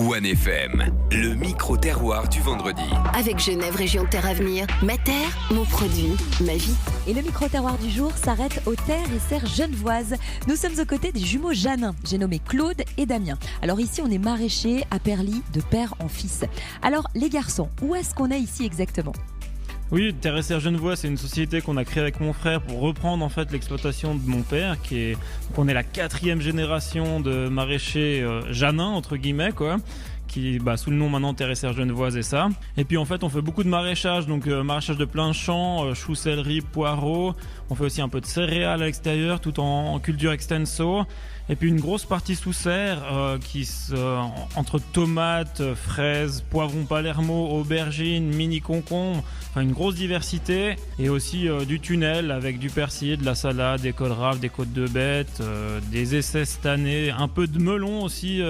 OneFM, le micro-terroir du vendredi. Avec Genève Région Terre Avenir, ma terre, mon produit, ma vie. Et le micro-terroir du jour s'arrête aux terres et serres genevoises. Nous sommes aux côtés des jumeaux Janin. J'ai nommé Claude et Damien. Alors ici, on est maraîchers à Perly, de père en fils. Alors les garçons, où est-ce qu'on est ici exactement ? Oui, Terre et Serre Genevois, c'est une société qu'on a créée avec mon frère pour reprendre en fait l'exploitation de mon père, on est la 4e génération de maraîchers Janin entre guillemets quoi. Qui sous le nom maintenant Terre et Serre Genevoise et ça. Et puis en fait on fait beaucoup de maraîchage, donc maraîchage de plein champ, choux, céleri, poireaux. On fait aussi un peu de céréales à l'extérieur, tout en culture extenso. Et puis une grosse partie sous serre entre tomates, fraises, poivrons palermo, aubergines, mini concombres, enfin une grosse diversité. Et aussi du tunnel avec du persil, de la salade, des colraves, des côtes de bête, des essais cette année, un peu de melon aussi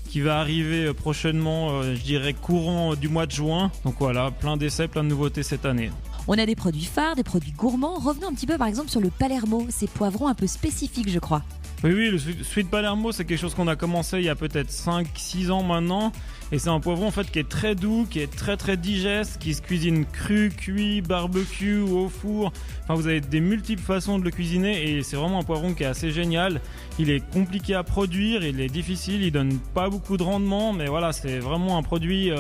qui va arriver prochainement, je dirais courant du mois de juin. Donc voilà, plein d'essais, plein de nouveautés cette année. On a des produits phares, des produits gourmands. Revenons un petit peu par exemple sur le Palermo, ces poivrons un peu spécifiques je crois. Oui, le Sweet Palermo, c'est quelque chose qu'on a commencé il y a peut-être 5-6 ans maintenant. Et c'est un poivron en fait qui est très doux, qui est très très digeste, qui se cuisine cru, cuit, barbecue ou au four. Enfin, vous avez des multiples façons de le cuisiner et c'est vraiment un poivron qui est assez génial. Il est compliqué à produire, il est difficile, il donne pas beaucoup de rendement, mais voilà, c'est vraiment un produit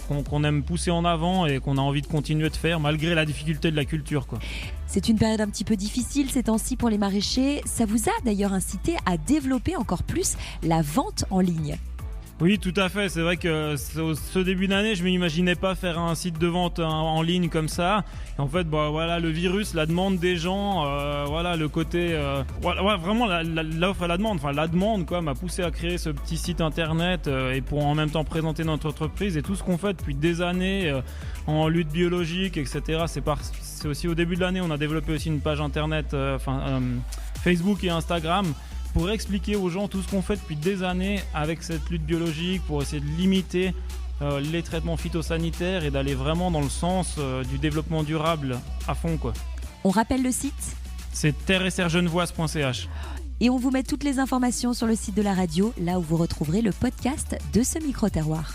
qu'on aime pousser en avant et qu'on a envie de continuer de faire malgré la difficulté de la culture, quoi. C'est une période un petit peu difficile ces temps-ci pour les maraîchers. Ça vous a d'ailleurs incité à développer encore plus la vente en ligne. Oui, tout à fait. C'est vrai que ce début d'année, je ne m'imaginais pas faire un site de vente en ligne comme ça. Et en fait, voilà, le virus, la demande des gens, voilà, le côté, vraiment l'offre à la demande. Enfin, la demande, quoi, m'a poussé à créer ce petit site internet et pour en même temps présenter notre entreprise et tout ce qu'on fait depuis des années en lutte biologique, etc. C'est aussi au début de l'année, on a développé aussi une page internet, Facebook et Instagram, pour expliquer aux gens tout ce qu'on fait depuis des années avec cette lutte biologique, pour essayer de limiter les traitements phytosanitaires et d'aller vraiment dans le sens du développement durable à fond, quoi. On rappelle le site ? C'est terre-et-serre-genevoise.ch. Et on vous met toutes les informations sur le site de la radio, là où vous retrouverez le podcast de ce micro-terroir.